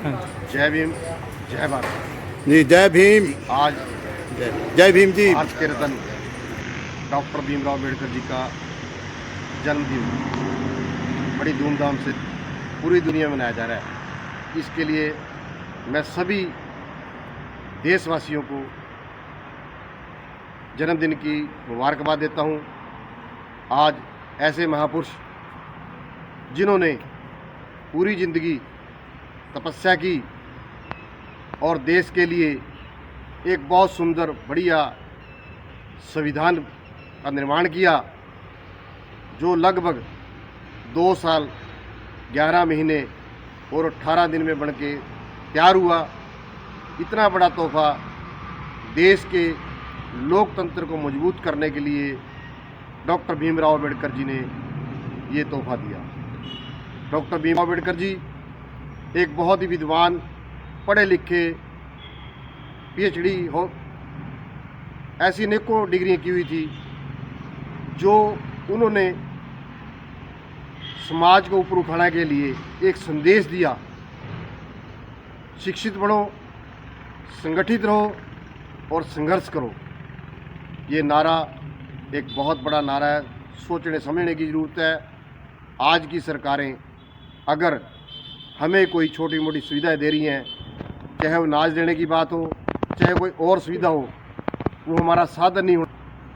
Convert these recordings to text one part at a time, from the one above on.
जय भीम, जय भारत। जी जय भीम। आज जय भीम जी। आज के रतन डॉक्टर भीमराव अम्बेडकर जी का जन्मदिन बड़ी धूमधाम से पूरी दुनिया में मनाया जा रहा है। इसके लिए मैं सभी देशवासियों को जन्मदिन की मुबारकबाद देता हूँ। आज ऐसे महापुरुष जिन्होंने पूरी ज़िंदगी तपस्या की और देश के लिए एक बहुत सुंदर बढ़िया संविधान का निर्माण किया, जो लगभग 2 साल 11 महीने और 18 दिन में बनके तैयार हुआ। इतना बड़ा तोहफा देश के लोकतंत्र को मजबूत करने के लिए डॉक्टर भीमराव अम्बेडकर जी ने ये तोहफा दिया। डॉक्टर भीमराव अम्बेडकर जी एक बहुत ही विद्वान, पढ़े लिखे, पीएचडी हो ऐसी अनेकों डिग्रियां की हुई थी, जो उन्होंने समाज को ऊपर उठाने के लिए एक संदेश दिया। शिक्षित बढ़ो, संगठित रहो और संघर्ष करो। ये नारा एक बहुत बड़ा नारा है, सोचने समझने की ज़रूरत है। आज की सरकारें अगर हमें कोई छोटी मोटी सुविधाएं दे रही हैं, चाहे वो अनाज देने की बात हो, चाहे कोई और सुविधा हो, वो हमारा साधन नहीं हो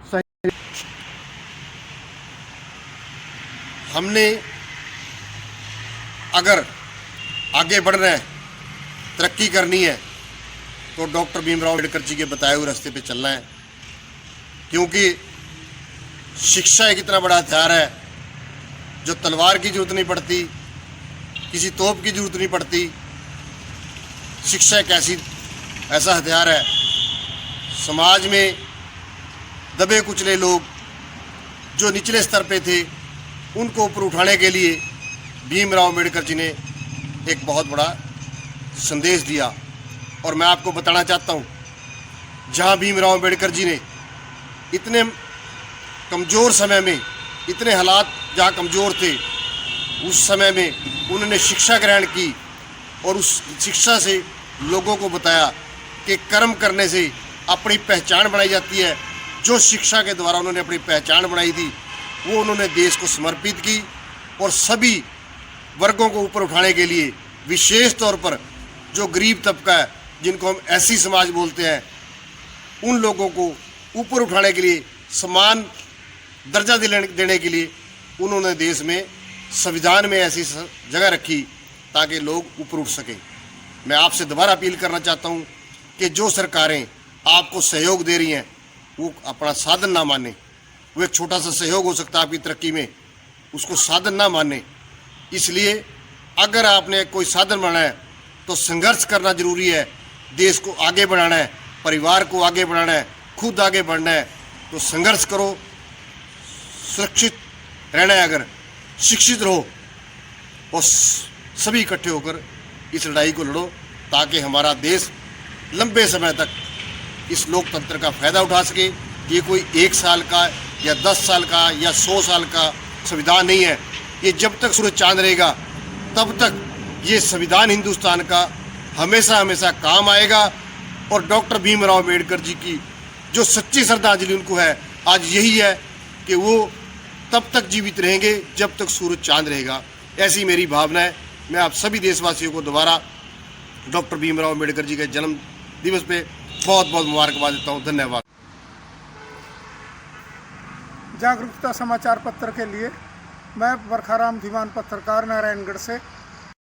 सही। हमने अगर आगे बढ़ना है, तरक्की करनी है, तो डॉक्टर भीमराव अम्बेडकर जी के बताए हुए रास्ते पे चलना है। क्योंकि शिक्षा एक इतना बड़ा हथियार है जो तलवार की जरूरत नहीं पड़ती, किसी तोप की जरूरत नहीं पड़ती। शिक्षा एक ऐसा हथियार है, समाज में दबे कुचले लोग जो निचले स्तर पे थे, उनको ऊपर उठाने के लिए भीमराव अम्बेडकर जी ने एक बहुत बड़ा संदेश दिया। और मैं आपको बताना चाहता हूँ, जहाँ भीमराव अम्बेडकर जी ने इतने कमज़ोर समय में, इतने हालात जहाँ कमज़ोर थे, उस समय में उन्होंने शिक्षा ग्रहण की और उस शिक्षा से लोगों को बताया कि कर्म करने से अपनी पहचान बनाई जाती है। जो शिक्षा के द्वारा उन्होंने अपनी पहचान बनाई थी, वो उन्होंने देश को समर्पित की और सभी वर्गों को ऊपर उठाने के लिए, विशेष तौर पर जो गरीब तबका है, जिनको हम एससी समाज बोलते हैं, उन लोगों को ऊपर उठाने के लिए, समान दर्जा देने के लिए उन्होंने देश में संविधान में ऐसी जगह रखी ताकि लोग ऊपर उठ सकें। मैं आपसे दोबारा अपील करना चाहता हूं कि जो सरकारें आपको सहयोग दे रही हैं, वो अपना साधन ना माने। वो एक छोटा सा सहयोग हो सकता है आपकी तरक्की में, उसको साधन ना माने। इसलिए अगर आपने कोई साधन बनाना है तो संघर्ष करना ज़रूरी है। देश को आगे बढ़ाना है, परिवार को आगे बढ़ाना है, खुद आगे बढ़ना है, तो संघर्ष करो। सुरक्षित रहना है, अगर शिक्षित रहो और सभी इकट्ठे होकर इस लड़ाई को लड़ो, ताकि हमारा देश लंबे समय तक इस लोकतंत्र का फ़ायदा उठा सके। ये कोई 1 साल का या 10 साल का या 100 साल का संविधान नहीं है। ये जब तक सूरज चांद रहेगा, तब तक ये संविधान हिंदुस्तान का हमेशा हमेशा काम आएगा। और डॉक्टर भीमराव अम्बेडकर जी की जो सच्ची श्रद्धांजलि उनको है, आज यही है कि वो तब तक जीवित रहेंगे जब तक सूरज चांद रहेगा। ऐसी मेरी भावना है। मैं आप सभी देशवासियों को दोबारा डॉक्टर भीमराव अम्बेडकर जी के जन्म दिवस पे बहुत बहुत मुबारकबाद देता हूँ। धन्यवाद। जागरूकता समाचार पत्र के लिए मैं बरखाराम दीवान पत्रकार नारायणगढ़ से